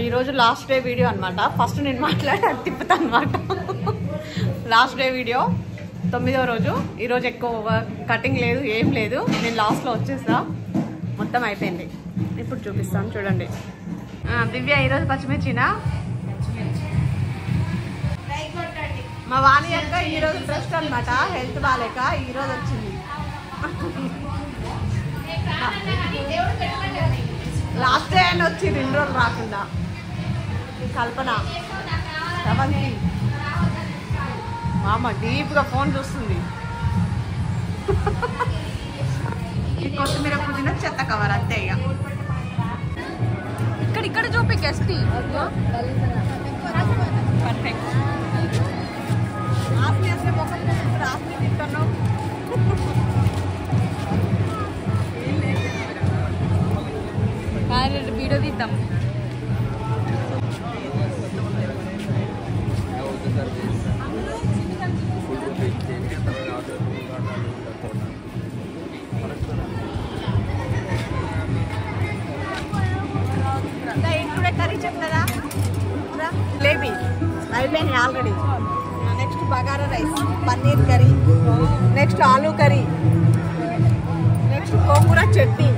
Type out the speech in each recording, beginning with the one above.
ఈరోజు last day video అనమాట. First నేను మాట్లాడి అది తిప్పుతా అనమాట. లాస్ట్ డే వీడియో 9వ రోజు. ఈరోజు ఎక్కువ కటింగ్ లేదు, ఏం లేదు. నేను లాస్ట్లో వచ్చేసా, మొత్తం అయిపోయింది. ఇప్పుడు చూపిస్తాను చూడండి. దివ్య ఈరోజు పచ్చిమిర్చినా? మా వాణి అక్క ఈరోజు ట్రస్ట్ అనమాట, హెల్త్ బాగాలేక ఈరోజు వచ్చింది. లాస్ట్ డే అని వచ్చి 2 రోజులు రాకుండా. కల్పన, శ్రవంతి మామ డీప్గా ఫోన్ చూస్తుంది. ఈ కొత్తిమీర పుదీనా చెత్త కవర్ అంతే. ఇక ఇక్కడ చూపి గెస్ట్ పర్ఫెక్ట్. ఆస్తి అసలు మొక్క ఆస్తి తింటాను. వీడియో తీద్దాం. ఇప్పుడే కర్రీ చెప్తారా? లేబీ అయిపోయింది already. Next bagara rice, paneer curry, next aloo curry, next gongura chutney.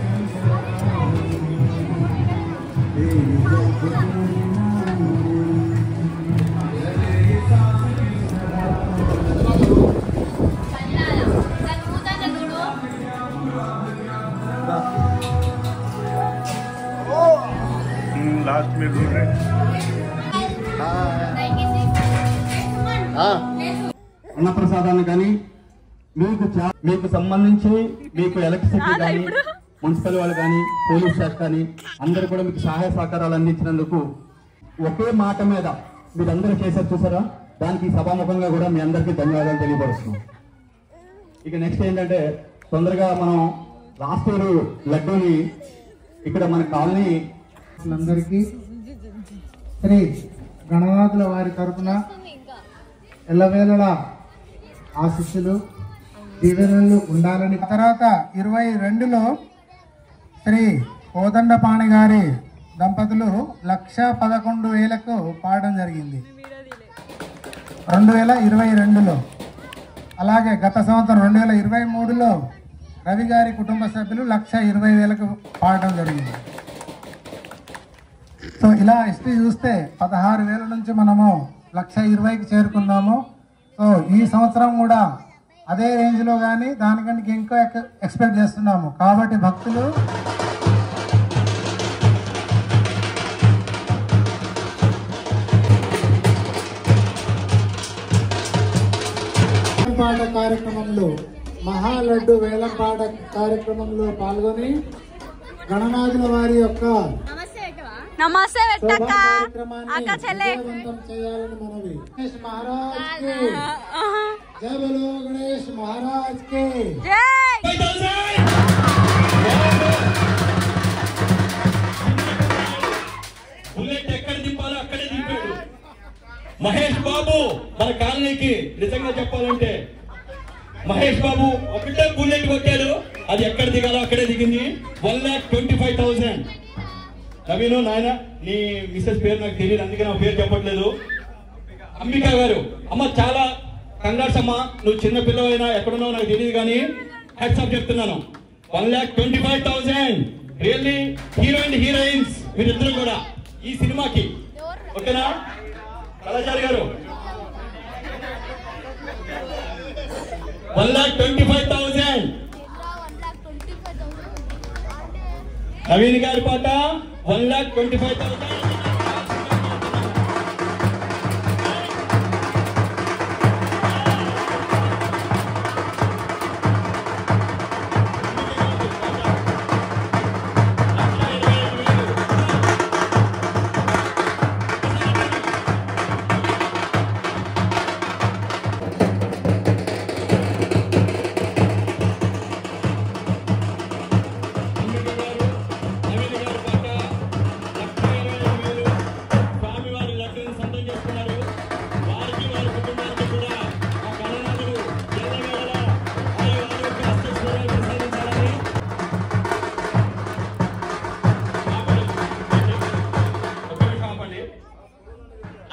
Last में बोल रहे అన్నప్రసాదాన్ని కానీ మీకు సంబంధించి మీకు ఎలక్ట్రిసిటీ కానీ మున్సిపల్ వాళ్ళు కానీ పోలీస్ శాఖ కానీ అందరూ కూడా మీకు సహాయ సహకారాలు అందించినందుకు ఒకే మాట మీద మీరందరూ చేశారు చూసారా, దానికి సభాముఖంగా కూడా మీ అందరికీ ధన్యవాదాలు తెలియపరుస్తున్నాం. ఇక నెక్స్ట్ ఏంటంటే తొందరగా మనం లాస్ట్ ఇయర్ లడ్డూని ఇక్కడ మన కాలనీ అందరికీ శ్రీ గణనాథుల వారి తరఫున ఎల్లవేళలా ఆశీస్సులు దీవెనలు ఉండాలని. తర్వాత 22లో శ్రీ కోదండపాణి గారి దంపతులు 1,11,000కు పాడడం జరిగింది 2022లో. అలాగే గత సంవత్సరం 2023లో రవి గారి కుటుంబ సభ్యులు 1,20,000కు పాడడం జరిగింది. సో ఇలా హిస్టరీ చూస్తే 16,000 నుంచి మనము 1,20,000కి చేరుకున్నాము. సో ఈ సంవత్సరం కూడా అదే రేంజ్లో కానీ దానికంటే ఇంకా ఎక్స్పెక్ట్ చేస్తున్నాము. కాబట్టి భక్తులు వేలంపాట కార్యక్రమంలో మహాలడ్డు వేలంపాట కార్యక్రమంలో పాల్గొని గణనాథుల వారి యొక్క నమస్తే పెట్టక అక్క చెల్లె చేయాలని మనవి. గణేష్ మహారాజ్ కి జై బలో, గణేష్ మహారాజ్ కి బుల్లెట్ ఎక్కడ దింపాలో అక్కడే దింపాడు మహేష్ బాబు. మన కాలనీకి నిజంగా చెప్పాలంటే మహేష్ బాబు ఒకటే బుల్లెట్ కొట్టాడు, అది ఎక్కడ దిగాలో అక్కడే దిగింది. 1,25,000. నవీను నాయన, నీ మిస్సెస్ పేరు నాకు తెలియదు, అందుకే నా పేరు చెప్పట్లేదు. అంబికా గారు, అమ్మ చాలా కంగ్రాట్స్ అమ్మా. నువ్వు చిన్న పిల్లవైనా ఎక్కడున్నావు నాకు తెలియదు, కానీ హ్యాట్స్ ఆఫ్ చెప్తున్నాను. 1,25,000. రియల్లీ హీరో అండ్ హీరోయిన్స్ మీరిద్దరు కూడా ఈ సినిమాకి, ఓకేనా? కళాచారి గారు 1,25,000. నవీన్ గారి పాట 1,25,000. నవీన్ గారి పాట 1,20,000.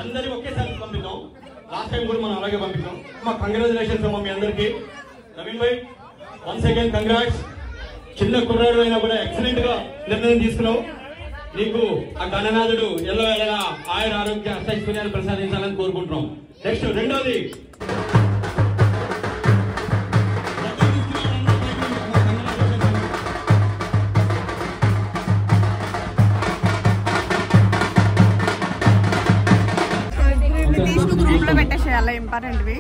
అందరి ఒకేసారి పంపిద్దాం. లాస్ట్ టైం కూడా మనం అలాగే పంపించాం. మా కంగ్రాచులేషన్స్ అమ్మా మీ అందరికి. నవీన్ భాయ్ వన్స్ అగైన్ కంగ్రాట్స్. చిన్న కుర్రాడు అయినా కూడా ఎక్సలెంట్ గా నిర్ణయం తీసుకున్నావు. నీకు ఆ గణనాథుడు ఎల్లవేళలా ఆయుర ఆరోగ్య అష్టైశ్వర్యాలు ప్రసాదించాలని కోరుకుంటున్నాం. నెక్స్ట్ రెండోది గ్రూప్ లో పెట్టేసేయాలి ఇంపార్టెంట్వి.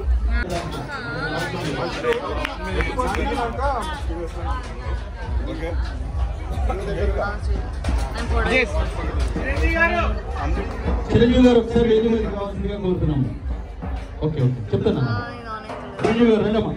చిరంజీవి గారు ఒకసారి వేదిక మీద కావాల్సిందిగా కోరుతున్నాము. ఓకే ఓకే చెప్తున్నా. చిరంజీవి గారు రెండమ్మా.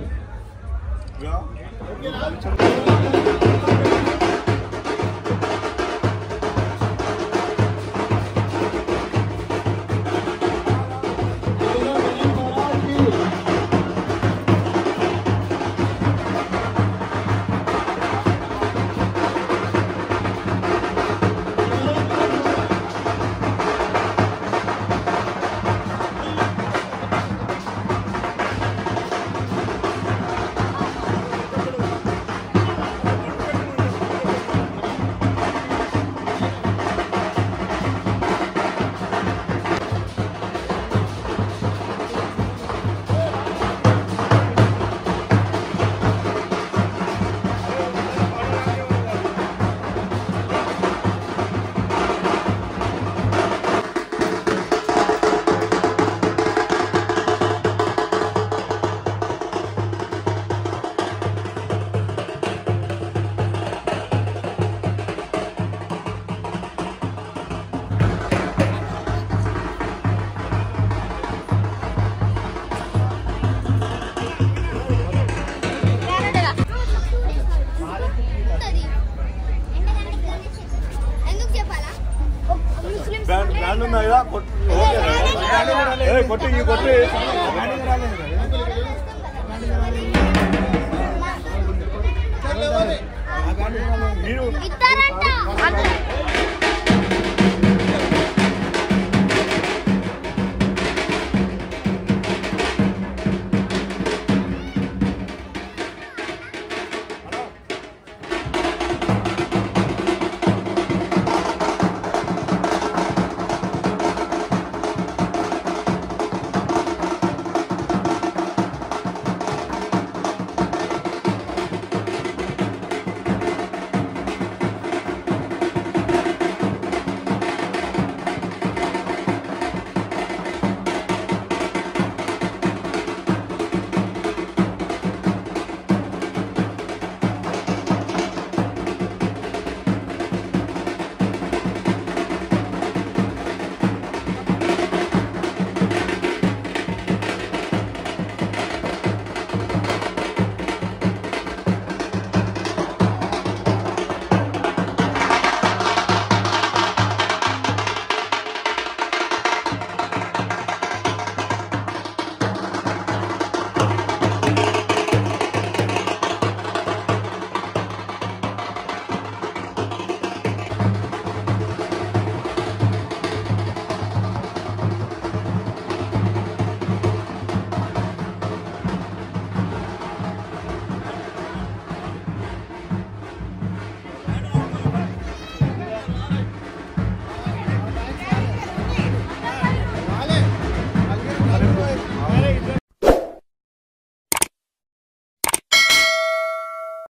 ఇస్తారంట